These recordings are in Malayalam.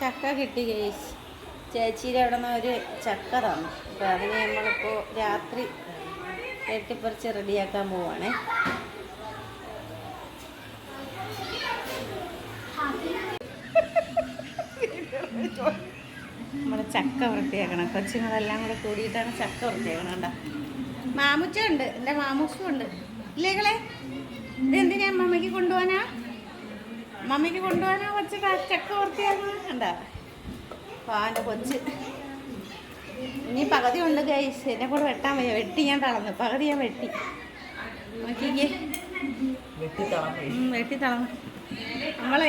ചക്ക കിട്ടി ഗൈസ്. ചേച്ചിയുടെ അവിടെ നിന്ന് ഒരു ചക്ക തന്നു. അപ്പോൾ അതിന് നമ്മളിപ്പോൾ രാത്രി വെട്ടിപ്പറിച്ച് റെഡിയാക്കാൻ പോവുകയാണേ. നമ്മുടെ ചക്ക വൃത്തിയാക്കണം. കൊച്ചുങ്ങളെല്ലാം കൂടെ കൂടിയിട്ടാണ് ചക്ക വൃത്തിയാക്കണം. കണ്ട മാമുച്ച ഉണ്ട്, എൻ്റെ മാമൂസും ഉണ്ട് ഇല്ലേകളെ. ഇതെന്തിനാ മമ്മിക്ക് കൊണ്ടുപോകാനാ? മമ്മിക്ക് കൊണ്ടുപോകാനാ കൊച്ച് ചക്ക വൃത്തിയാക്കണം. കണ്ട പാൻ്റെ കൊച്ച്. ഇനി പകുതി ഉണ്ട് ഗൈസ്. എന്നെ കൂടെ വെട്ടാൻ വയ്യ. വെട്ടി ഞാൻ തളർന്നു. പകുതി ഞാൻ വെട്ടി. നോക്കിക്കേ, വെട്ടി തളർന്നു.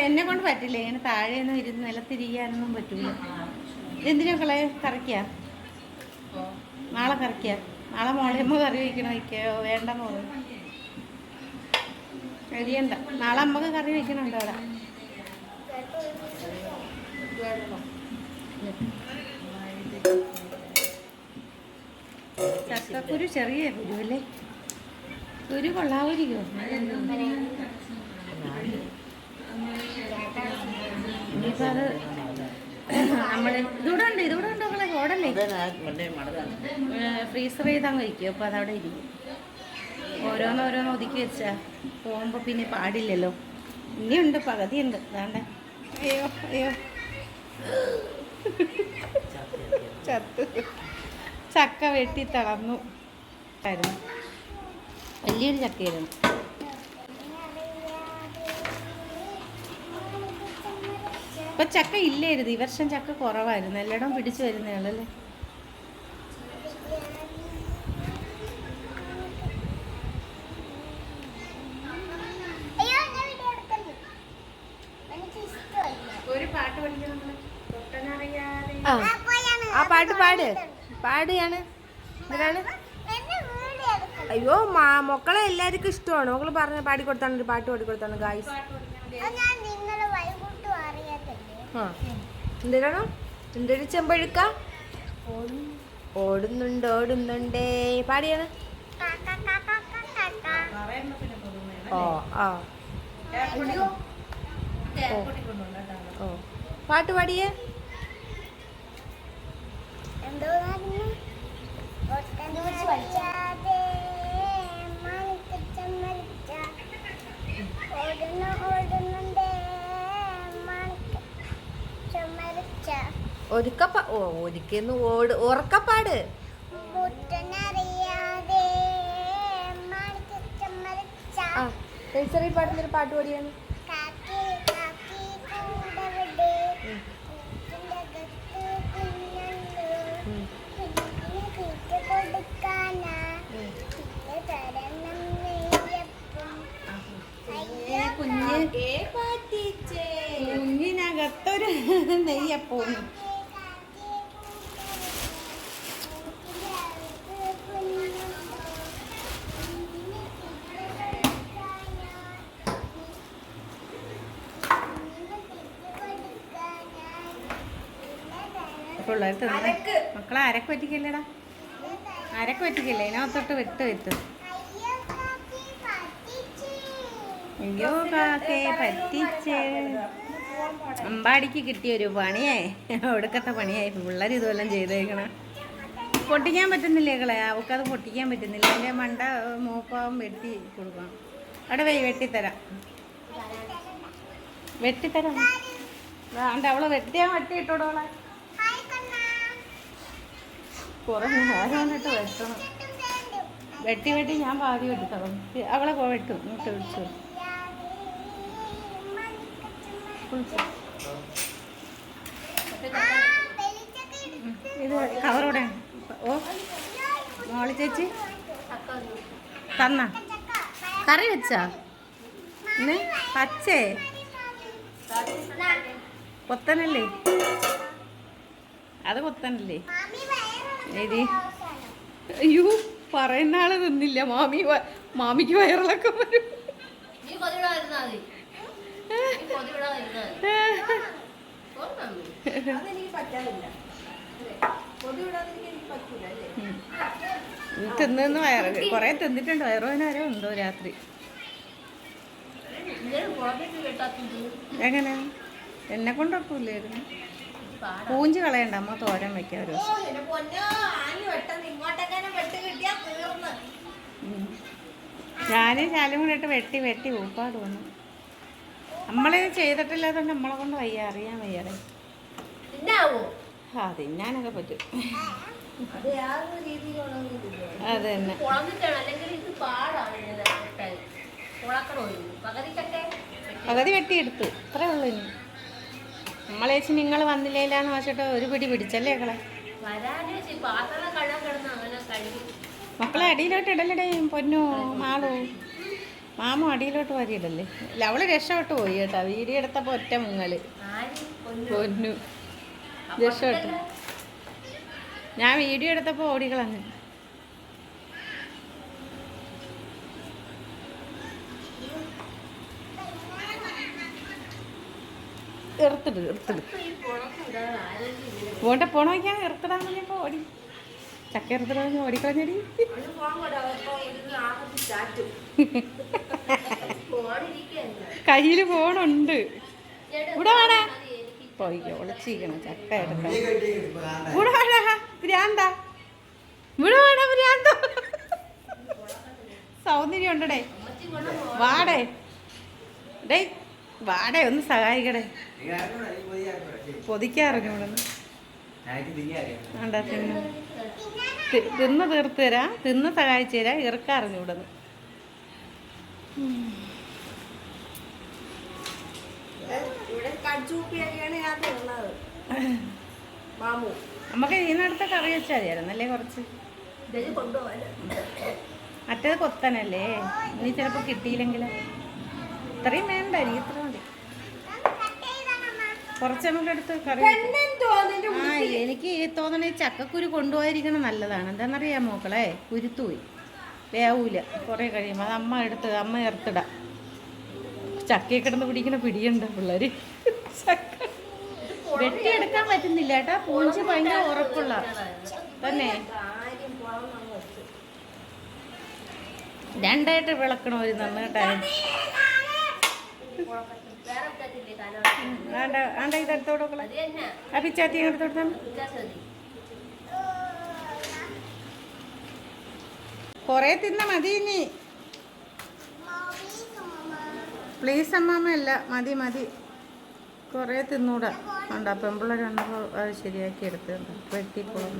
എന്നെ കൊണ്ട് പറ്റില്ല. ഇങ്ങനെ താഴെയൊന്നും ഇരുന്ന് നിലത്തിരിക്കാനൊന്നും പറ്റൂല. ഇതെന്തിനൊക്കെ കറിക്കുക? നാളെ കറിക്കുക. നാളെ മോളയമ്മ കറി വയ്ക്കണോ? വയ്ക്കോ? വേണ്ട മോള് കഴിയണ്ട. നാളെ അമ്മക്ക് കറി വയ്ക്കണുണ്ടോ അവിടെ? ചക്കക്കുരു ചെറിയ കുരു അല്ലേ? കുരു കൊള്ളാവുരിക്കോ? ഇനിയിപ്പോൾ അത് നമ്മൾ ഇതൂടെ ഉണ്ട് മക്കളെ. ഓടല്ലേ, ഫ്രീസർ ചെയ്താൽ കഴിക്കും. അപ്പോൾ അതവിടെ ഇരിക്കും. ഓരോന്നോരോന്ന് ഒതുക്കി വെച്ചാൽ പോകുമ്പോൾ പിന്നെ പാടില്ലല്ലോ. ഇനിയുണ്ട്, പകുതിയുണ്ട്. അതാണ്ട് അയ്യോ അയ്യോ ചത്ത്. ചക്ക വെട്ടി തളർന്നു. വലിയൊരു ചക്കയായിരുന്നു. ഇപ്പൊ ചക്ക ഇല്ലായിരുന്നു. ഈ വർഷം ചക്ക കുറവായിരുന്നു. എല്ലായിടവും പിടിച്ചു വരുന്നയാളല്ലേ. ഒരു പാട്ട് പഠിക്കണം. ആ പാട്ട് പാടുകയാണ്. എന്തിനാണ്? അയ്യോ മക്കളെ എല്ലാവർക്കും ഇഷ്ടമാണ്. മക്കള് പറഞ്ഞ പാടിക്കൊടുത്താണ്, ഒരു പാട്ട് പാടിക്കൊടുത്താണ് ഗായ്സ്. എന്തിനാണോ? എന്തൊരു ചെമ്പഴുക്ക ഓടുന്നുണ്ടേ പാടിയാണ്. ഓ ആ ഓ പാട്ട് പാടിയേ. ഒരിക്കുന്നു ഉറക്കപ്പാട്. ചെറിയ പാടുന്നൊരു പാട്ട് പാടിയാണ്. കുഞ്ഞിനകത്തൊരു നെയ്യപ്പം. പിള്ളേർ തിന്ന മക്കളെ അരക്ക് പറ്റിക്കല്ലേടാ, അരക്ക് പറ്റിക്കല്ലേ? ഇതിനകത്തോട്ട് വെട്ട്. അയ്യോ കാക്കേ പറ്റിച്ചേ. അമ്പാടിക്ക് കിട്ടിയൊരു പണിയായി, ഒടുക്കത്തെ പണിയായി. പിള്ളേർ ഇതുവെല്ലാം ചെയ്തേക്കണം. പൊട്ടിക്കാൻ പറ്റുന്നില്ലേ കളെ? അവൾക്കത് പൊട്ടിക്കാൻ പറ്റുന്നില്ല. അതിൻ്റെ മണ്ട മൂപ്പാവും വെട്ടി കൊടുക്കണം. അവിടെ വെട്ടിത്തരാം. വേണ്ട, അവളെ വെട്ടിയിട്ടോളെ. കുറേ നേരമായിട്ട് വെട്ടണം. വെട്ടി ഞാൻ പാതി വെട്ടിത്തളം. അവളെ വെട്ടും. ഇങ്ങോട്ട് വിളിച്ചു ഇത് കവറോടെ. ഓ മോളി ചേച്ചി തന്ന കറി വെച്ചാ പച്ചേ കൊത്തനല്ലേ? അത് കൊത്തനല്ലേ? ഏതി? അയ്യോ പറയുന്ന ആള് തിന്നില്ല. മാമിക്ക് വയറിളക്കം വരും. തിന്നു വയറ് കൊറേ തിന്നിട്ടുണ്ട്. വയറുവേനാരോ ഉണ്ടോ രാത്രി? എങ്ങനെ എന്നെ കൊണ്ടൊക്കില്ലായിരുന്നു. പൂഞ്ചി കളയണ്ട, അമ്മ തോരൻ വെക്കാം ഒരു ദിവസം. ഞാനും ശാലും കൂടെ ഇട്ട് വെട്ടി വെട്ടി ഊപ്പാട് വന്നു. നമ്മളിത് ചെയ്തിട്ടില്ലാത്തതുകൊണ്ട് നമ്മളെ കൊണ്ട് വയ്യ, അറിയാൻ വയ്യാതെ. ആ തിന്നാനൊക്കെ പറ്റും. അത് തന്നെ. പകുതി വെട്ടിയെടുത്തു, അത്രേ ഉള്ളൂ. ഇനി നമ്മളേച്ചി നിങ്ങൾ വന്നില്ലേലാന്ന് വെച്ചിട്ട് ഒരു പിടി പിടിച്ചല്ലേ കളെ. മക്കളെ അടിയിലോട്ട് ഇടലടേ പൊന്നു മാളു. മാമു അടിയിലോട്ട് വരിയിടല്ലേ. ഇല്ല, അവള് രക്ഷപ്പെട്ട് പോയി കേട്ടാ. വീഡിയോ എടുത്തപ്പോ ഒറ്റ മുങ്ങല്. പൊന്നു രക്ഷപ്പെട്ടു. ഞാൻ വീഡിയോ എടുത്തപ്പോ ഓടികളങ്ങ്. എറുത്തിട് എറുത്തിട് പോണ്ട പോണ വയ്ക്കാൻ എറുത്തിടാൻ പറഞ്ഞപ്പോ ഓടി. ചക്ക എറുത്തിടാൻ ഓടിക്കളഞ്ഞടി. കയ്യില് ഫോണുണ്ട്. ഇവിടെ വേണേ പോയിക്കോ, ഒളിച്ചിരിക്കണം. ചക്ക എടുക്കാം. ഇവിടെ വേണ ഭ്രാന്ത, ഇവിടെ വേണ ഭ്രാന്ത. സൗന്ദര്യം ഉണ്ടടേ. വാടേ ഡേ, വാടേ ഒന്ന് സഹായിക്കടേ. പൊതിക്കാറിഞ്ഞൂടെന്ന് വേണ്ട. തിന്ന് തീർത്ത് തരാം, തിന്ന് സഹായിച്ചു തരാം. ഇറക്കാറിഞ്ഞൂടെന്ന്. നമുക്ക് ഇതിനടുത്ത കറി വെച്ചാൽ മതിയായിരുന്നു അല്ലേ? കുറച്ച് മറ്റേത് കൊത്തനല്ലേ, ഇനി ചിലപ്പോൾ കിട്ടിയില്ലെങ്കിലോ. ഇത്രയും വേണ്ട, എനിക്ക് ഇത്ര മതി. കുറച്ച് നമുക്ക് എടുത്ത് കറി. ആ എനിക്ക് തോന്നണേ ചക്കക്കുരു കൊണ്ടുപോയിരിക്കണം നല്ലതാണ്. എന്താണെന്നറിയാം മോക്കളെ, കുരുത്തുപോയി വേവൂല കുറേ കഴിയുമ്പോൾ. അത് അമ്മ എടുത്ത് അമ്മ ചേർത്തിടാം. ചക്കയെ കിടന്ന് പിടിക്കണ പിടിയുണ്ട് പിള്ളേര്. ചക്ക വെട്ടിയെടുക്കാൻ പറ്റുന്നില്ല കേട്ടാ. പൂഞ്ചി ഭയങ്കര ഉറപ്പുള്ള തന്നെ. രണ്ടായിട്ട് വിളക്കണം ഒരു നന്നായിട്ട്. ആണ്ട ഇതെടുത്തോട് ആ പിച്ചാത്തി എടുത്തോട്ട്. കൊറേ തിന്ന മതി ഇനി. പ്ലീസ് അമ്മാമ്മ അല്ല, മതി മതി. കുറേ തിന്നൂടാ. ഉണ്ട് പെമ്പിള്ളേർ വന്നപ്പോൾ അത് ശരിയാക്കി എടുത്ത് വെട്ടിക്കോളും.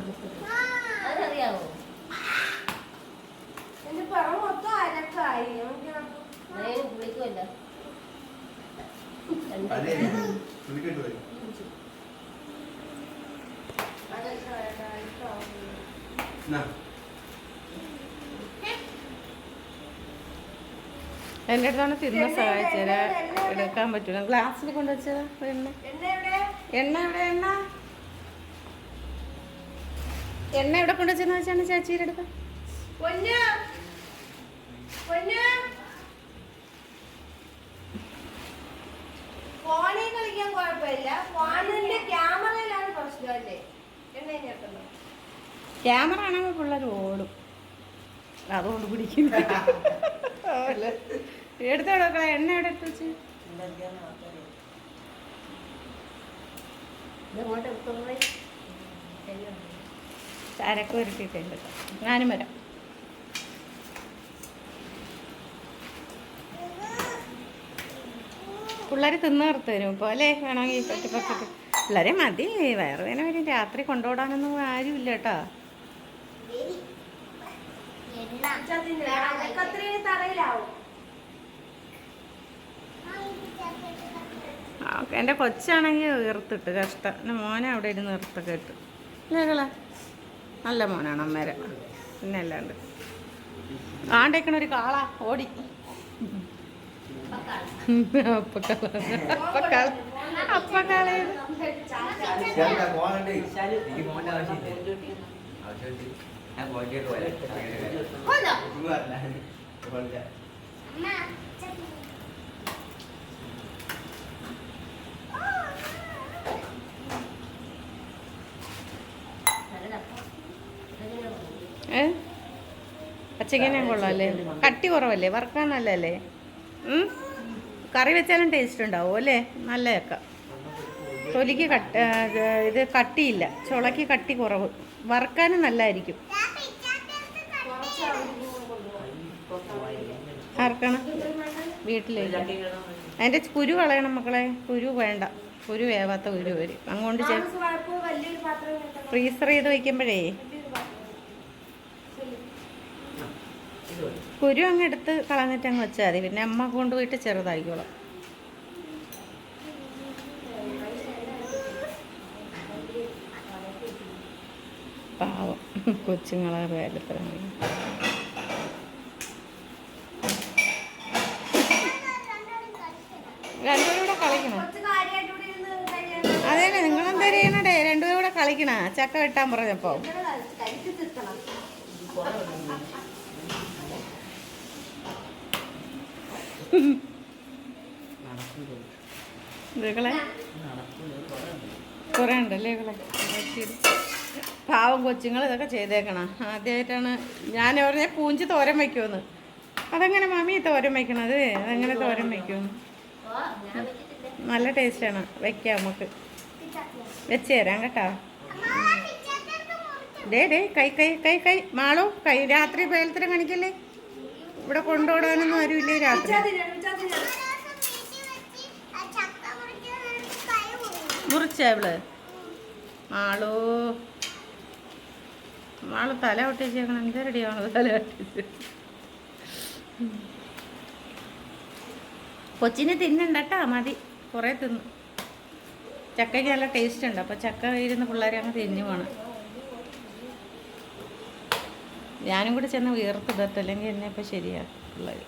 എൻ്റെ അടുത്താണ് തിന്ന സഹായിച്ചേരാ. എടുക്കാൻ പറ്റൂല. ഗ്ലാസ്സിൽ കൊണ്ടുവച്ചതാ എണ്ണ. എണ്ണ എവിടെ? എണ്ണ എവിടെ കൊണ്ടുവച്ചെന്ന് വെച്ചാണ് ചേച്ചിയുടെ അടുത്ത്. ഫോണിൽ കളിക്കാൻ കുഴപ്പമില്ല, ഫോണിന്റെ ക്യാമറയിലാണ് പ്രശ്നമല്ലേ. ക്യാമറ ആണെങ്കിൽ പിള്ളേർ ഓടും, അതുകൊണ്ട് പിടിക്കില്ല. എടുത്തോളെ എണ്ണ എവിടെ എടുത്ത് വെച്ച്. ചരക്ക് വരുത്തിയിട്ടുണ്ട്. ഞാനും വരാം. പിള്ളേർ തിന്ന് നിർത്ത് തരും ഇപ്പോൾ അല്ലേ? വേണമെങ്കിൽ പറ്റിപ്പറ്റിട്ട് പിള്ളേരെ മതി. വേറെ വേന വരും. രാത്രി കൊണ്ടുപോടാനൊന്നും ആരുമില്ല കേട്ടോ. എൻ്റെ കൊച്ചാണെങ്കിൽ ഉയർത്തിട്ട് കഷ്ടം. എൻ്റെ മോനെ അവിടെ ഇരുന്ന് നിർത്തൊക്കെ ഇട്ട് ഇല്ലേകള. നല്ല മോനാണ് അമ്മേരെ. പിന്നെ അല്ലാണ്ട് ആണ്ടേക്കണ ഒരു കാള ഓടി. അപ്പക്കാളെ പച്ചക്കനെ കൊള്ളാമല്ലേ? കട്ടി കുറവല്ലേ? വറുക്കാൻ നല്ലല്ലേ? കറി വെച്ചാലും ടേസ്റ്റ് ഉണ്ടാവും അല്ലേ? നല്ല ചക്ക. തൊലിക്ക് ഇത് കട്ടിയില്ല, ചുളയ്ക്ക് കട്ടി കുറവ്, വറുക്കാനും നല്ലതായിരിക്കും. ആർക്കാണ്? വീട്ടിലേക്ക്. അതിൻ്റെ കുരു കളയണം മക്കളെ, കുരു വേണ്ട, കുരു വേവാത്ത കുരു വരും. അങ്ങോട്ട് ഫ്രീസർ ചെയ്ത് വയ്ക്കുമ്പോഴേ കുരു അങ്ങ് എടുത്ത് കളഞ്ഞിട്ട് അങ്ങ് വെച്ചാൽ മതി. പിന്നെ അമ്മ കൊണ്ടുപോയിട്ട് ചെറുതായിക്കോളാം. പാവം കൊച്ചുങ്ങളെ വേലത്ര രണ്ടുപേരും കൂടെ കളിക്കണം. അതേനെ, നിങ്ങളെന്താ ചെയ്യണേ? രണ്ടുപേരും കൂടെ കളിക്കണ ചക്ക വെട്ടാൻ പറഞ്ഞപ്പോ. ഇതുകളെ കുറേ ഉണ്ടല്ലേ ഇകളെ. പാവം കൊച്ചുങ്ങൾ ഇതൊക്കെ ചെയ്തേക്കണം. ആദ്യമായിട്ടാണ് ഞാൻ പറഞ്ഞ പൂഞ്ചി തോരൻ വയ്ക്കുമെന്ന്. അതെങ്ങനെ മാമി തോരൻ വയ്ക്കണത്? അതെങ്ങനെ തോരൻ വയ്ക്കുമെന്ന്? നല്ല ടേസ്റ്റാണ്. വയ്ക്കാം, നമുക്ക് വെച്ച് തരാം കേട്ടോ. ഡേ കൈ കൈ കൈ കൈ മാളോ, കൈ രാത്രി വേലത്തിനും കാണിക്കല്ലേ. ഇവിടെ കൊണ്ടുപോടാനൊന്നും ആരുമില്ലേ രാത്രി? മുറിച്ചാ ഇവള്? മാളോ മാള് തല ഒട്ടിച്ചേക്കണം. എന്താ റെഡിയാണോ തല ഒട്ടിച്ച്? കൊച്ചിന് തിന്നണ്ടട്ടാ, മതി, കുറേ തിന്നു. ചക്കയ്ക്ക് നല്ല ടേസ്റ്റ് ഉണ്ട്. അപ്പോൾ ചക്ക ഇരുന്ന് പിള്ളേരെ അങ്ങ് തിന്നു വേണം. ഞാനും കൂടെ ചെന്ന് വീർത്തിടട്ടെ, അല്ലെങ്കിൽ എന്നെ ഇപ്പോൾ ശരിയാ പിള്ളേർ.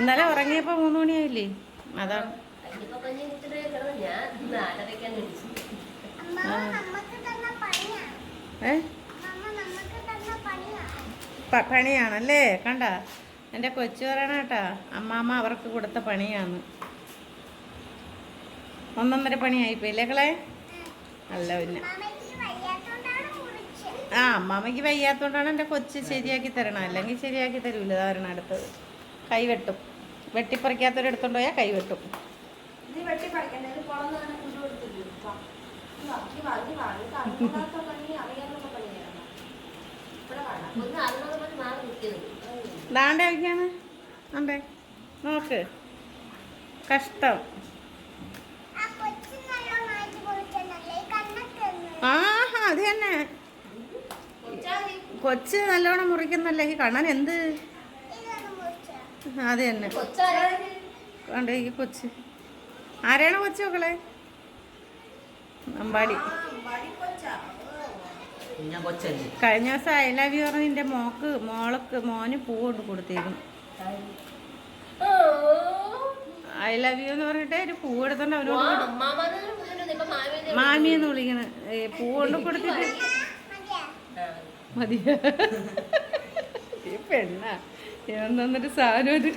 ഇന്നലെ ഉറങ്ങിയപ്പോൾ 3 മണിയായില്ലേ? അതാണ്. പണിയാണല്ലേ? കണ്ട എൻ്റെ കൊച്ചു പറയണ കേട്ടാ, അമ്മാമ്മ അവർക്ക് കൊടുത്ത പണിയാന്ന്. 1.5 പണിയായിപ്പോയില്ലേ കളെ? അല്ല പിന്നെ അമ്മാമ്മയ്ക്ക് വയ്യാത്തോണ്ടാണ് എൻ്റെ കൊച്ച് ശരിയാക്കി തരണം, അല്ലെങ്കിൽ ശരിയാക്കി തരൂല. ധാരണ അടുത്തത് കൈ വെട്ടും. വെട്ടിപ്പറിക്കാത്തവരെടുത്തോണ്ട് പോയാൽ കൈ വെട്ടും. ദാണ്ടെ വയ്ക്കാണ് അണ്ടേ, നോക്ക്, കഷ്ടം. ആഹാ, അത് തന്നെ. കൊച്ച് നല്ലോണം മുറിക്കുന്നല്ലേ ഈ കണ്ണൻ. എന്ത് അത് തന്നെ കണ്ടേ ഈ കൊച്ച്. ആരാണ് കൊച്ചു മക്കളെ? അമ്പാടി. കഴിഞ്ഞ ദിവസം ഐ ലവ് യു പറഞ്ഞ് എൻ്റെ മോന് പൂ കൊണ്ട് കൊടുത്തേക്കും. ഐ ലവ് യു എന്ന് പറഞ്ഞിട്ട് ഒരു പൂ എടുത്തോണ്ട് അവനോട് മാമിയെന്ന് വിളിക്കണ. പൂ കൊണ്ട് കൊടുത്തിട്ട് മതിയാ ഈ പെണ്ണാ എന്നൊന്നൊരു സാധനം. ഒരു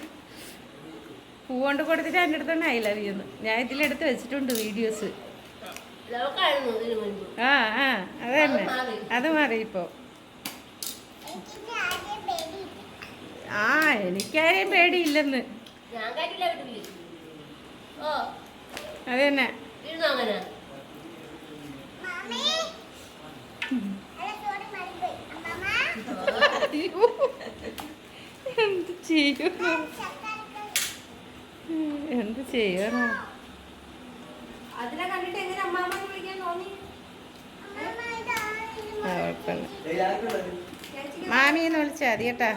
പൂ കൊണ്ട് കൊടുത്തിട്ട് എൻ്റെ അടുത്താണ് ഐ ലവ് യു എന്ന്. ഞാൻ ഇതിലെടുത്ത് വെച്ചിട്ടുണ്ട് വീഡിയോസ്. ആ അത് തന്നെ, അത് മാറി ഇപ്പോൾ. എനിക്കാരെയും പേടിയില്ലെന്ന്. അത് തന്നെ. എന്ത് ചെയ്യുന്നു, എന്ത് ചെയ്യുന്നു? മാമിയെന്ന് വിളിച്ചാൽ മതി കേട്ടാ,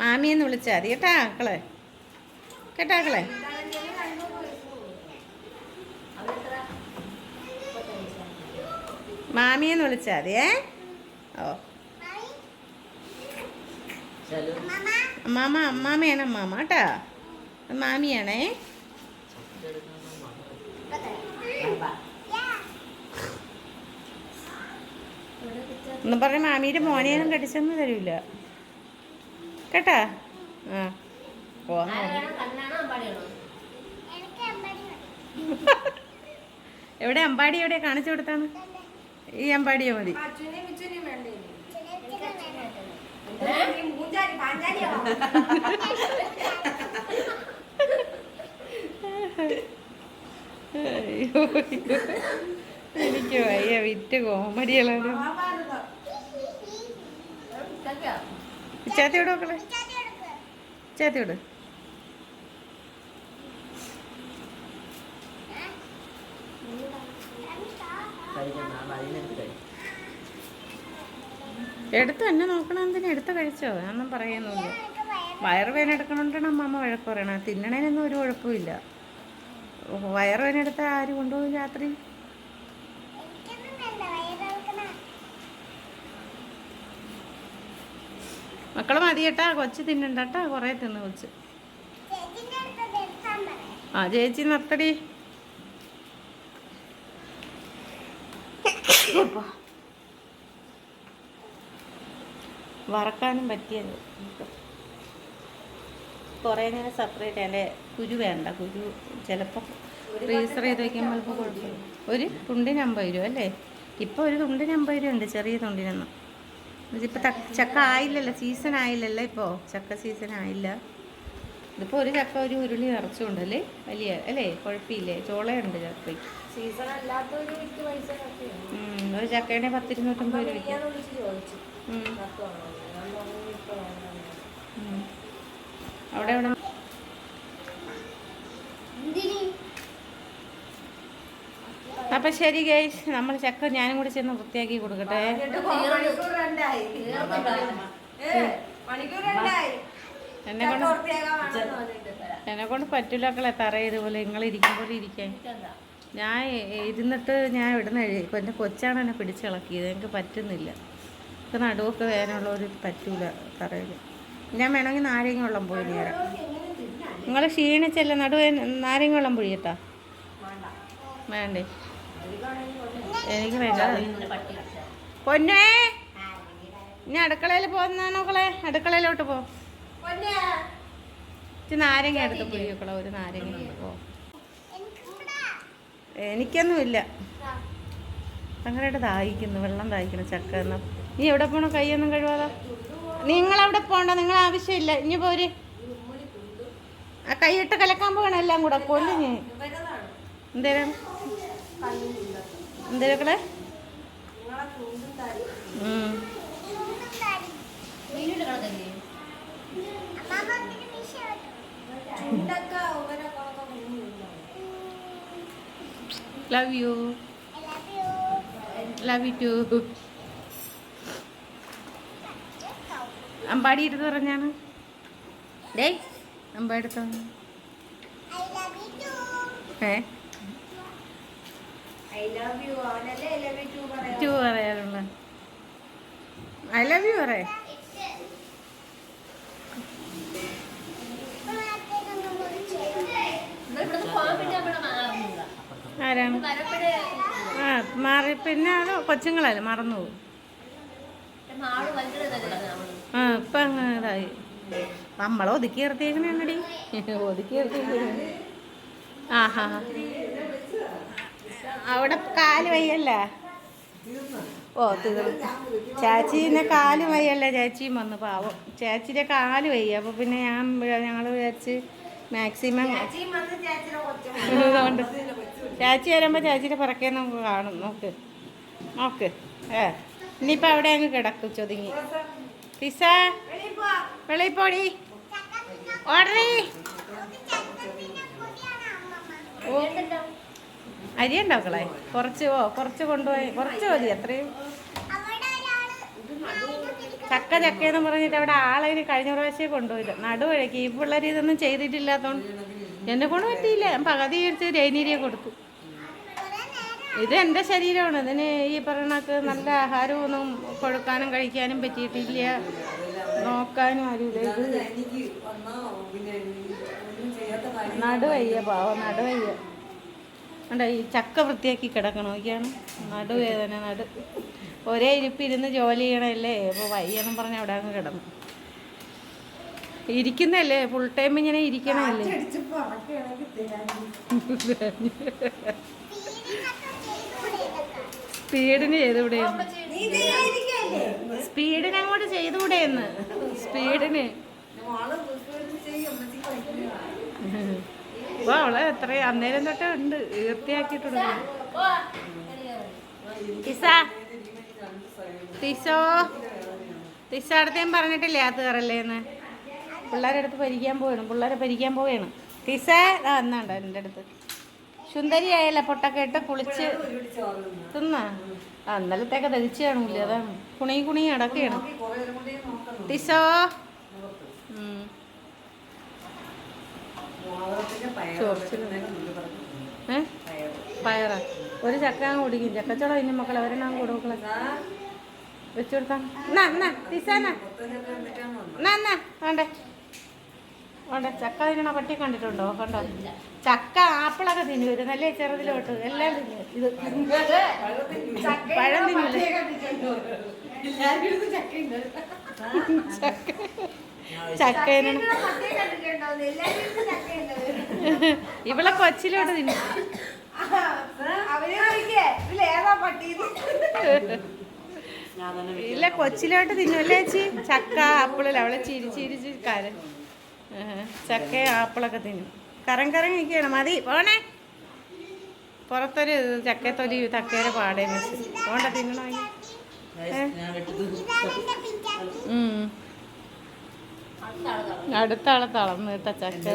മാമിയെന്ന് വിളിച്ചാൽ മതി കേട്ടാ മക്കളെ, കേട്ടാ മക്കളെ. മാമിയെന്ന് വിളിച്ചാൽ മതിയേ. ഓ അമ്മാമയാണ് അമ്മാമ കേട്ടാ, മാമിയാണേ. ഒന്നും പറഞ്ഞ മാമിയുടെ മോനെയൊന്നും കടിച്ചൊന്നും തരൂല കേട്ടാ. ആ എവിടെ അമ്പാടി? എവിടെ കാണിച്ചു കൊടുത്താണ്? ഈ അമ്പാടിയോ മതി. നീ മൂഞ്ചാരി പാഞ്ചാരിയാണോ? അയ്യോ എനിക്ക് വയ്യ വിറ്റ് കോമഡികളാണ്. ചാത്തിയോട് മക്കളെ, ചാത്തിയോട്. എടുത്ത് എന്നെ നോക്കണം, എന്തിനാ എടുത്ത് കഴിച്ചോ? ഞാനൊന്നും പറയുന്നില്ല. വയറുവേദന എടുക്കണോണ്ടാണ് അമ്മ വഴക്ക് പറയണത്. തിന്നണേനൊന്നും ഒരു കുഴപ്പമില്ല. വയറുവേദന എടുത്താൽ ആര് കൊണ്ടുപോകും രാത്രി? മക്കളെ മതി കേട്ടാ, കൊച്ച് തിന്നണ്ട കേട്ടാ, കുറേ തിന്ന് കൊച്ച്. ആ ചേച്ചി നിർത്തടി. വറക്കാനും പറ്റിയത് കുറേ നേരം സെപ്പറേറ്റ്. അതിൻ്റെ കുരു വേണ്ട, കുരു ചിലപ്പോൾ ഫ്രീസർ ചെയ്ത് വയ്ക്കുമ്പോൾ ചിലപ്പോൾ കുഴപ്പമില്ല. ഒരു തുണ്ടിന് 50 രൂപ അല്ലേ? ഇപ്പോൾ ഒരു തുണ്ടിന് 50 രൂപ ഉണ്ട്, ചെറിയ തുണ്ടിനൊന്നും. ഇതിപ്പോൾ ചക്ക ആയില്ലല്ലോ, സീസൺ ആയില്ലല്ലോ. ഇപ്പോൾ ചക്ക സീസൺ ആയില്ല. ഇതിപ്പോൾ ഒരു ചക്ക ഒരു ഉരുളി നിറച്ചുകൊണ്ടല്ലേ, വലിയ അല്ലേ? കുഴപ്പമില്ലേ? ചോളയുണ്ട് ചക്കയ്ക്ക്. സീസൺ അല്ലാത്തൊരു പൈസ ഒരു ചക്കേടെ 10-250 രൂപയ്ക്ക്. അവിടെ എവിടെ? അപ്പം ശരി ഗൈസ്, നമ്മൾ ചക്ക ഞാനും കൂടി ചെന്ന് വൃത്തിയാക്കി കൊടുക്കട്ടെ. എന്നെ കൊണ്ട് പറ്റില്ല മക്കളെ, തറ ഇതുപോലെ നിങ്ങൾ ഇരിക്കുമ്പോൾ ഇരിക്കാൻ. ഞാൻ ഇരുന്നിട്ട് ഞാൻ ഇവിടുന്ന് ഇപ്പം എൻ്റെ കൊച്ചാണ് എന്നെ പിടിച്ചിളക്കിയത്. എനിക്ക് പറ്റുന്നില്ല. എനിക്ക് നടുവൊക്കെ വേദനയുള്ളവർ പറ്റൂല തറയിൽ. ഞാൻ വേണമെങ്കിൽ നാരങ്ങ വെള്ളം പോയി നേരം. നിങ്ങൾ ക്ഷീണിച്ചല്ല, നടുവേ നാരങ്ങ വെള്ളം പൊഴിയട്ടാ? വേണ്ടേ? എനിക്ക് വേണ്ട. പൊന്നേ, ഇനി അടുക്കളയിൽ പോകുന്ന മക്കളെ, അടുക്കളയിലോട്ട് പോ. നാരങ്ങ എടുത്ത് പൊഴിയോക്കളെ, ഒരു നാരങ്ങ പോ. എനിക്കൊന്നുമില്ല. അങ്ങനെയായിട്ട് ദാഹിക്കുന്നു, വെള്ളം ദാഹിക്കണം. ചക്ക എന്നാൽ നീ എവിടെ പോകണം? കൈയൊന്നും കഴിവാതെ നിങ്ങളവിടെ പോകണ്ട, നിങ്ങൾ ആവശ്യമില്ല. ഇനി പോര്. ആ കൈയിട്ട് കലക്കാൻ പോകണം എല്ലാം കൂടെ. കൊല്ലു ഞാൻ എന്തേലും എന്തേലൊക്കെ. Love you. Love you too. Ambadi എടുത്ത് പറഞ്ഞാണ്. ഡേ അമ്പാടി എടുത്ത് ടു പറയാറുള്ള. ഐ ലവ് യു പറയേ. ആരാണ്? ആ മാറി. പിന്നെ അത് കൊച്ചുങ്ങളല്ലേ, മറന്നു പോകും. ആ ഇപ്പം അങ്ങനെ ഇതായി. നമ്മളെ ഒതുക്കി നിർത്തിയേക്കണേടി, ഒതുക്കി നിർത്തിയേക്കണ. ആ ഹാ, അവിടെ കാല് വയ്യല്ല. ഓ തീർന്നു. ചാച്ചീനെ കാല് വയ്യല്ല, ചാച്ചിയും വന്നു പാവം. ചാച്ചിയുടെ കാല് വയ്യ. അപ്പോൾ പിന്നെ ഞങ്ങൾ വിചാരിച്ച് മാക്സിമം അതുകൊണ്ട് ചാച്ചി വരുമ്പോൾ ചാച്ചിയുടെ പിറക്കേ നമുക്ക് കാണും. നോക്ക് നോക്ക്. ഇനിയിപ്പോൾ അവിടെ അങ്ങ് കിടക്കും ചൊതുങ്ങി. പിസ വെളിയിൽ പോടി, ഓടറി. അരി ഉണ്ടാക്കളെ കുറച്ച് കൊണ്ടുപോയി, കുറച്ച് മതി. അത്രയും ചക്കയെന്ന് പറഞ്ഞിട്ട് അവിടെ ആളതിന് കഴിഞ്ഞ പ്രാവശ്യം കൊണ്ടുപോയില്ല. നടുവഴക്കി. ഈ പിള്ളേർ ഇതൊന്നും ചെയ്തിട്ടില്ലാത്തതുകൊണ്ട് എന്നെ കൊണ്ട് പറ്റിയില്ല. ഞാൻ പകുതി എടുത്ത് രൈനീരിയെ കൊടുത്തു. ഇത് എൻ്റെ ശരീരമാണ്. ഇതിന് ഈ പറയണക്ക് നല്ല ആഹാരമൊന്നും കൊടുക്കാനും കഴിക്കാനും പറ്റിയിട്ടില്ല, നോക്കാനും ആരുമില്ല. ഇത് നടുവയ്യ പാവം, നടുവയ്യ. ഉണ്ട് ഈ ചക്ക വൃത്തിയാക്കി കിടക്കണം. നോക്കിയാണ് നടുവേദന. ഒരേ ഇരിപ്പിരുന്ന് ജോലി ചെയ്യണമല്ലേ, അപ്പോൾ വയ്യെന്നും പറഞ്ഞ് അവിടെ അങ്ങ് കിടന്നു. ഇരിക്കുന്നല്ലേ ഫുൾ ടൈം, ഇങ്ങനെ ഇരിക്കണമല്ലേ. സ്പീഡിന് ചെയ്ത് ഇവിടെ സ്പീഡിന് അങ്ങോട്ട് ചെയ്തുകൂടെ എന്ന് സ്പീഡിന്. അപ്പൊ അവള് എത്ര അന്നേരം തൊട്ടേ ഉണ്ട് വൃത്തിയാക്കിയിട്ടുണ്ട്. തിസ അടുത്തേം പറഞ്ഞിട്ടില്ലേ അത് കയറല്ലേന്ന്. പിള്ളേരുടെ അടുത്ത് പിള്ളേരെ ഭരിക്കാൻ പോവുകയാണ്. തിസ എന്നാണ്ടോ എൻ്റെ അടുത്ത് സുന്ദരി ആയല്ല പൊട്ടൊക്കെ ഇട്ട് കുളിച്ച് തിന്നാ. ഇന്നലത്തേക്ക് ദഹിച്ച് കാണൂല്ലേ, അതാണ് കുണി അടക്കുകയാണ്. തിസോ പയറാ ഒരു ചക്ക അങ്ങ് കുടിക്കും. ചക്കച്ചോളം അതിൻ്റെ മക്കളെ അവരെണ്ണം കൂടെ മക്കളെ വെച്ചു കൊടുക്കാം. വേണ്ടേ വേണ്ടേ ചക്ക തിന്നണ പട്ടി കണ്ടിട്ടുണ്ടോ? കണ്ടോ ചക്ക ആപ്പിളൊക്കെ തിന്നു വരും നല്ല ചെറുതിലോട്ട് എല്ലാം തിന്നു. ഇത് പഴം തിന്നില്ല. ചക്ക ഇവളെ കൊച്ചിലോട്ട് തിന്നു. ഇല്ല കൊച്ചിലോട്ട് തിന്നുമല്ലേ ചേച്ചി. ചക്ക ആപ്പിളല്ല അവളെ ചിരിച്ച് കാരൻ ചക്ക ആപ്പിളൊക്കെ തിന്നും. കറങ്ങിരിക്കുകയാണ്. മതി പോണേ. പുറത്തൊരു ചക്കത്തൊലി തക്കേരെ പാടേന്ന് വെച്ച് പോണ്ട തിന്നണമെങ്കിൽ. അടുത്ത ആളെ തളർന്ന് കേട്ട ചക്ക.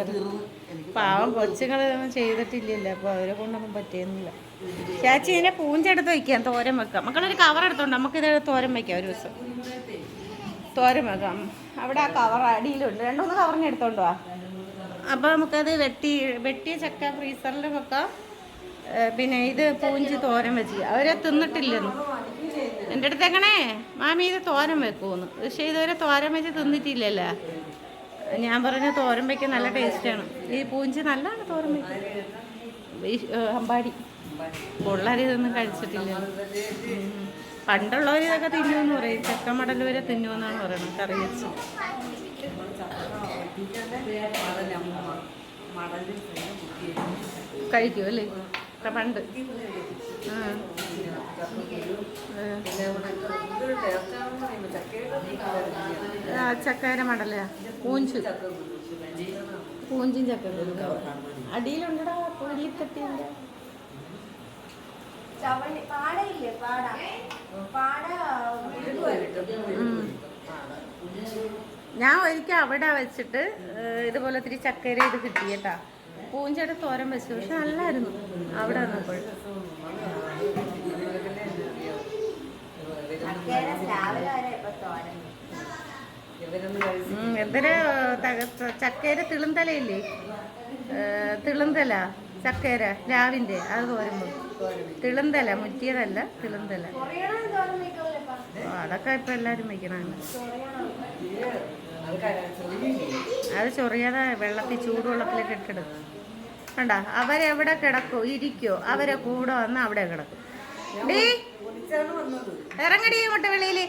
പാവം കൊച്ചുങ്ങളൊന്നും ചെയ്തിട്ടില്ലല്ലോ, അപ്പോൾ അവരെ കൊണ്ടൊന്നും പറ്റിയൊന്നുമില്ല. ചേച്ചി ഇതിനെ പൂഞ്ചെടുത്ത് വയ്ക്കാം, തോരൻ വെക്കാം. മക്കളൊരു കവർ എടുത്തോണ്ട് നമുക്കിത് തോരൻ വയ്ക്കാം. ഒരു ദിവസം തോരൻ വെക്കാം. അവിടെ ആ കവർ അടിയിലുണ്ട്, 2-3 കവറിന് എടുത്തോണ്ടോ. അപ്പോൾ നമുക്കത് വെട്ടിയ ചക്ക ഫ്രീസറിൽ വെക്കാം. പിന്നെ ഇത് പൂഞ്ചി തോരൻ വെച്ച് അവരെ തിന്നിട്ടില്ലെന്ന് എൻ്റെ അടുത്തേക്കണേ. മാമി ഇത് തോരൻ വെക്കുമെന്ന്. പക്ഷേ ഇതുവരെ തോരൻ വെച്ച് തിന്നിട്ടില്ലല്ലോ. ഞാൻ പറഞ്ഞ തോരൻ വയ്ക്കാൻ നല്ല ടേസ്റ്റാണ്. ഈ പൂഞ്ചി നല്ലതാണ് തോരൻ വയ്ക്കാൻ. അമ്പാടി പിള്ളേർ ഇതൊന്നും കഴിച്ചിട്ടില്ല. പണ്ടുള്ളവർ ഇതൊക്കെ തിന്നുമെന്ന് പറയും. ചക്കമടൽ വരെ തിന്നുമെന്നാണ് പറയുന്നത് കറി വെച്ച്. കഴിക്കും അല്ലേ പണ്ട്. ചക്കര മടല പൂഞ്ചും ചക്ക അടിയിലുണ്ടടാ പുളിത്തട്ടിൻ്റെ. ഞാൻ ഒരിക്കൽ അവിടെ വെച്ചിട്ട് ഇതുപോലെ ഇത്തിരി ചക്കര ഇത് കിട്ടിയേട്ടാ. പൂഞ്ചയുടെ തോരൻ വെച്ചു, പക്ഷെ നല്ലായിരുന്നു അവിടെ വന്നപ്പോൾ. എന്തൊരു ചക്കര തിളുന്തലയില്ലേ, തിളുന്തല ചക്കര രാവിൻ്റെ അത് തോരുമ്പോൾ തിളുന്തല മുറ്റിയതല്ല തിളുന്തല. അതൊക്കെ ഇപ്പൊ എല്ലാരും വയ്ക്കണാണ്. അത് ചൊറിയാതെ വെള്ളത്തിൽ ചൂടുവെള്ളത്തിലേക്ക് ഇട്ടിടും. കണ്ട അവരെവിടെ കിടക്കോ ഇരിക്കോ അവരെ കൂടെ വന്ന് അവിടെ കിടക്കും. ഡീ ഇറങ്ങടി അങ്ങോട്ട് വെളിയില്.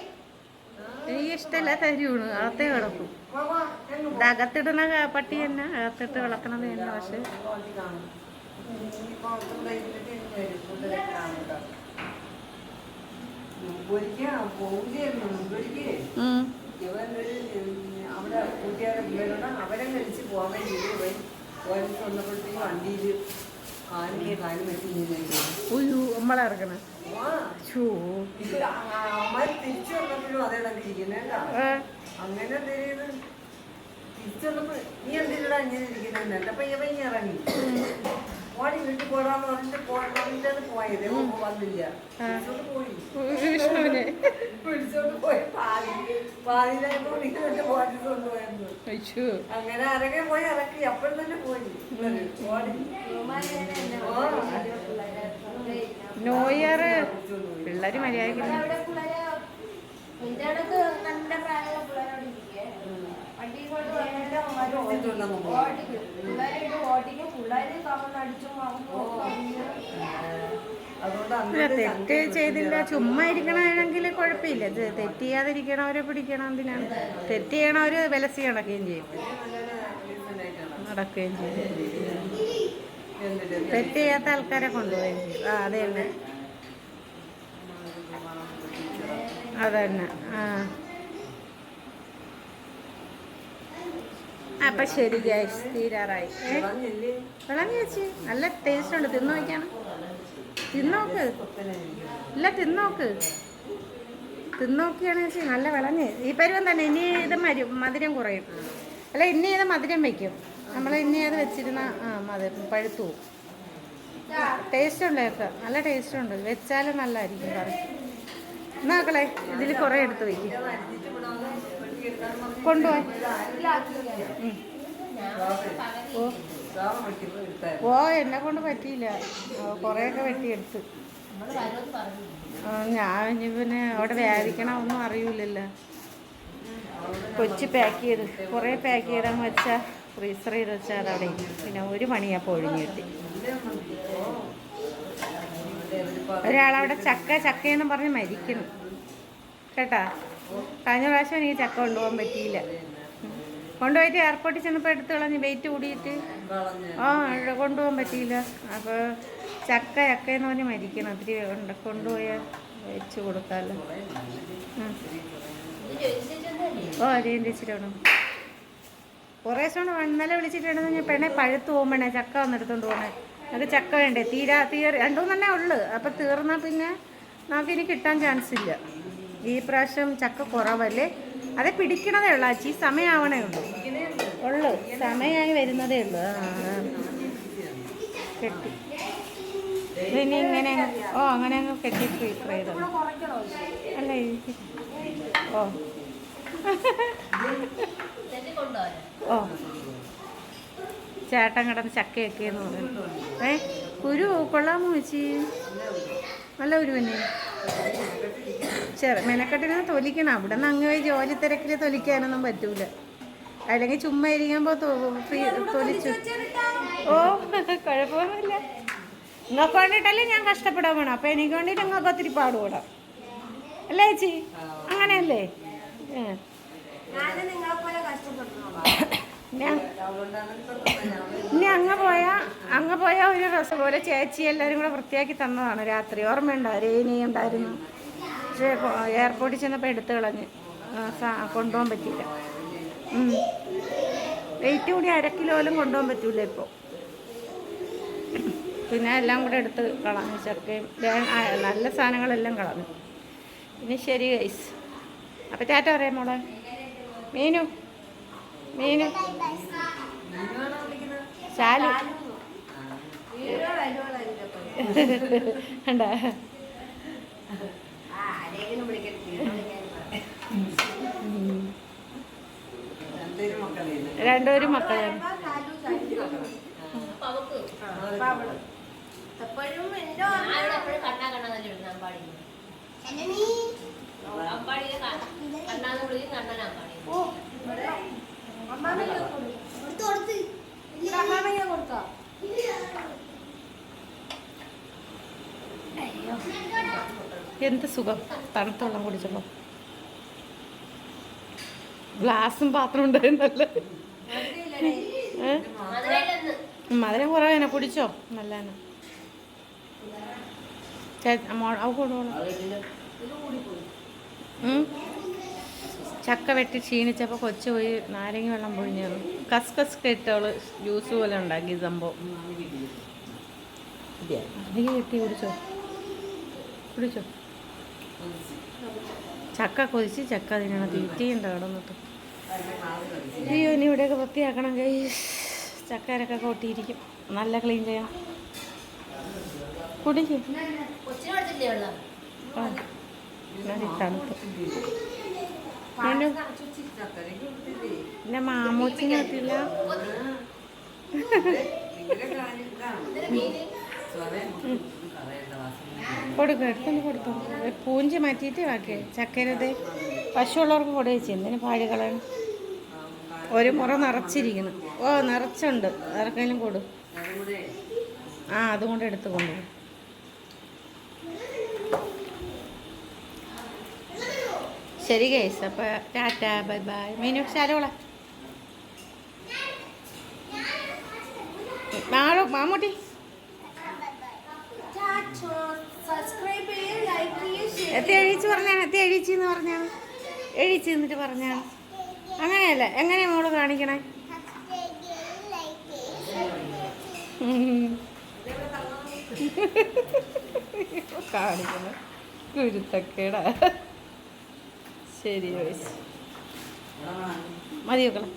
എനിക്ക് ഇഷ്ടമല്ല തരുണ് അകത്തേ കിടക്കും. ഇത് അകത്തിടുന്ന പട്ടി തന്നെ, അകത്തിട്ട് വളർത്തണത് തന്നെ. പക്ഷെ അവരെ കഴിച്ച് പോകാൻ വേണ്ടി വന്നപ്പോഴത്തേക്കും വണ്ടിയിൽ നമ്മളെ ഇറക്കണം. തിരിച്ചു വന്നപ്പോഴും അതേ ഇരിക്കുന്നേ. അങ്ങനെ തിരിച്ചു വന്നപ്പോ നീ എന്തിനാ ഇങ്ങനെ ഇരിക്കുന്നുണ്ട്. അപ്പൊ ഇവ ഇറങ്ങി ഓടി വീട്ടിൽ പോടാന്ന് പറഞ്ഞിട്ട് പോയത് വന്നില്ല. പിടിച്ചോണ്ട് പോയി പാതിയിലായപ്പോ കൊണ്ടുപോയിരുന്നു. അങ്ങനെ അരകെ പോയി ഇറക്കി അപ്പോഴും തന്നെ പോയി ഓടി. ന്യൂ ഇയർ പിള്ളേര് മര്യാദ തെറ്റ് ചെയ്തില്ല. ചുമ്മാ ഇരിക്കണമെങ്കിൽ കുഴപ്പമില്ല. തെറ്റ് ചെയ്യാതിരിക്കണവരെ പിടിക്കണം. എന്തിനാണ് തെറ്റ് ചെയ്യണവര് വിലസി നടക്കുകയും ചെയ്യും, നടക്കുകയും ചെയ്യും. തെറ്റ് ചെയ്യാത്ത ആൾക്കാരെ കൊണ്ടുപോവുകയും ചെയ്യും. അതെ തന്നെ. അതന്നെ. ആ അപ്പം ശരി ഗൈസ്, തീരാറായി. ഇളഞ്ഞില്ലേ? വെള്ളം ചേച്ചി നല്ല ടേസ്റ്റ് ഉണ്ട്. തിന്നു നോക്കിയാണ്. തിന്നോക്ക്. ഇല്ല, തിന്നോക്ക്. തിന്നോക്കിയാണ് ചേച്ചി നല്ല വിളഞ്ഞ്. ഈ പരുവം തന്നെ. ഇനി ഇത് മധുരം കുറയും. അല്ല, ഇനി ഇത് മധുരം വയ്ക്കും. നമ്മൾ ഇനി അത് വെച്ചിരുന്ന മധുരം പഴുത്തു പോകും. ടേസ്റ്റ് ഉണ്ട് കേട്ടോ, നല്ല ടേസ്റ്റ് ഉണ്ട്. വെച്ചാലും നല്ലതായിരിക്കും കറി. നോക്കളെ, ഇതിൽ കുറേ എടുത്ത് വയ്ക്കും. കൊണ്ടുപോയി ഓ എന്നെ കൊണ്ട് പറ്റിയില്ല. കുറേയൊക്കെ വെട്ടിയെടുത്ത്. ഞാൻ ഇനി പിന്നെ അവിടെ വേവിക്കണം ഒന്നും അറിയില്ലല്ലോ. കൊച്ചി പാക്ക് ചെയ്ത് കുറേ പാക്ക് ചെയ്തങ്ങ് വെച്ചാൽ ഫ്രീസർ ചെയ്ത് വെച്ചാൽ അതവിടെ പിന്നെ ഒരു മണിയപ്പോൾ ഒഴിഞ്ഞു കിട്ടി. ഒരാളവിടെ ചക്കയെന്നും പറഞ്ഞ് മരിക്കണം കേട്ടാ. കഴിഞ്ഞ പ്രാവശ്യം എനിക്ക് ചക്ക കൊണ്ടുപോകാൻ പറ്റിയില്ല. കൊണ്ടുപോയിട്ട് എയർപോർട്ടിൽ ചെന്നപ്പോൾ എടുത്ത് കളഞ്ഞ് വെയിറ്റ് കൂടിയിട്ട് കൊണ്ടുപോകാൻ പറ്റിയില്ല. അപ്പോൾ ചക്കയെന്ന് പറഞ്ഞ് മരിക്കണം. ഒത്തിരി കൊണ്ടുപോയാൽ വെച്ച് കൊടുക്കാമല്ലോ. ജയന്തി ഇച്ചിരി കുറേ ദിവസം ഇന്നലെ വിളിച്ചിട്ടുണ്ടെന്ന് ഞാൻ പെണ്ണെ പഴുത്ത് പോകുമ്പോഴേ ചക്ക വന്നെടുത്തോണ്ട് പോകണേ. അത് ചക്ക വേണ്ടേ? രണ്ടു തന്നെ ഉള്ളു. അപ്പം തീർന്നാൽ പിന്നെ നമുക്കിനി കിട്ടാൻ ചാൻസ് ഇല്ല. ഈ പ്രാവശ്യം ചക്ക കുറവല്ലേ? അത് പിടിക്കണതേ ഉള്ളൂ ആച്ചി. സമയമാവണേ ഉള്ളു. സമയമായി വരുന്നതേ ഉള്ളു. കെട്ടി ഇനി ഇങ്ങനെ അങ്ങനെ അങ്ങ് കെട്ടി ഫ്രീസർ ചെയ്തോ അല്ലേ? ചേട്ടൻ കിടന്ന് ചക്കയൊക്കെയെന്ന് പറഞ്ഞു. കുരു കൊള്ളാമോ ചേച്ചി? നല്ല കുരുവന്നെ. മെനക്കെട്ടിനെ തൊലിക്കണം. അവിടെ നിന്ന് അങ്ങ് ജോലി തിരക്കിൽ തൊലിക്കാനൊന്നും പറ്റൂല. അല്ലെങ്കിൽ ചുമ്മാ ഇരിക്കുമ്പോൾ തൊലിച്ചു. കുഴപ്പമൊന്നുമില്ല. നിങ്ങൾക്ക് വേണ്ടിയിട്ടല്ലേ ഞാൻ കഷ്ടപ്പെടാൻ വേണം. അപ്പം എനിക്ക് വേണ്ടിയിട്ട് നിങ്ങൾക്ക് ഒത്തിരി പാടുകൂടാം അല്ലേ ചേച്ചി? അങ്ങനെയല്ലേ? ഇനി അങ്ങ് പോയാൽ ഒരു രസം പോലെ ചേച്ചി എല്ലാവരും കൂടെ വൃത്തിയാക്കി തന്നതാണ് രാത്രി. ഓർമ്മയുണ്ടോ? രേനി ഉണ്ടായിരുന്നു. പക്ഷേ എയർപോർട്ടിൽ ചെന്നപ്പോൾ എടുത്ത് കളഞ്ഞ് കൊണ്ടുപോകാൻ പറ്റിയില്ല. വെയിറ്റ് കൂടി 1/2 കിലോയിലും കൊണ്ടുപോകാൻ പറ്റൂല ഇപ്പോൾ. പിന്നെ എല്ലാം കൂടെ എടുത്ത് കളഞ്ഞു. ചക്കയും നല്ല സാധനങ്ങളെല്ലാം കളഞ്ഞു. പിന്നെ ശരി ഗൈസ്. അപ്പം ടാറ്റ പറയാം മോളെ. മീനു ശാലു ഉണ്ടാ രണ്ടുപേരും മക്കളാണ്. എന്ത് സുഖം തണുത്ത വെള്ളം കുടിച്ചപ്പോ. ഗ്ലാസും പാത്രം ഉണ്ടായിരുന്നല്ലേ. മധുരം കുറവേനെ കുടിച്ചോ? നല്ലതാണ്. ചക്ക വെട്ടി ക്ഷീണിച്ചപ്പോൾ കൊച്ചു പോയി നാരങ്ങ വെള്ളം പൊഴിഞ്ഞത്. കസ്കസ് ഇട്ടവള് ജ്യൂസ് പോലെ ഉണ്ടാക്കി സംഭവം. അധികം കിട്ടി കുടിച്ചോ. ചക്ക കൊതിച്ച് ചക്ക തിന്നണം. തീറ്റയുണ്ട് അവിടെ നിന്നിട്ട്. അയ്യോ, ഇനി ഇവിടെയൊക്കെ വൃത്തിയാക്കണം. ചക്കരൊക്കെ കൊട്ടിയിരിക്കും. നല്ല ക്ലീൻ ചെയ്യണം. കുടിക്കും. തണുത്ത് പിന്നെ മാമൂച്ചിന് പറ്റില്ല. എടുത്തൊന്ന് കൊടുത്തോ. പൂഞ്ചി മാറ്റിയിട്ട് ബാക്കി ചക്കരത് പശുവുള്ളവർക്ക് കൊടുവെച്ച് എന്തിനു പാല് കളയണം. ഒരു മുറ നിറച്ചിരിക്കണം. നിറച്ചുണ്ട്. ആർക്കെങ്കിലും കൊടു. അതുകൊണ്ട് എടുത്ത് കൊണ്ടുപോകും. ശരി ഗൈസ്. അപ്പോൾ ടാറ്റ ബൈ ബൈ. മീനു ശാലോള മാമൂട്ടി സബ്സ്ക്രൈബ് ചെയ്യൂ, ലൈക്ക് ചെയ്യൂ, ഷെയർ എത്തി എഴുതിച്ച് പറഞ്ഞാണ്, എത്തി എഴുതിച്ചെന്ന് പറഞ്ഞാണ്, എഴുതിച്ച് എന്നിട്ട് പറഞ്ഞാണ്. അങ്ങനെയല്ല, എങ്ങനെയാ മോള് കാണിക്കണേ? കാണിക്കണം കുരുത്തക്കേടാ. ശരി മതി മക്കളെ.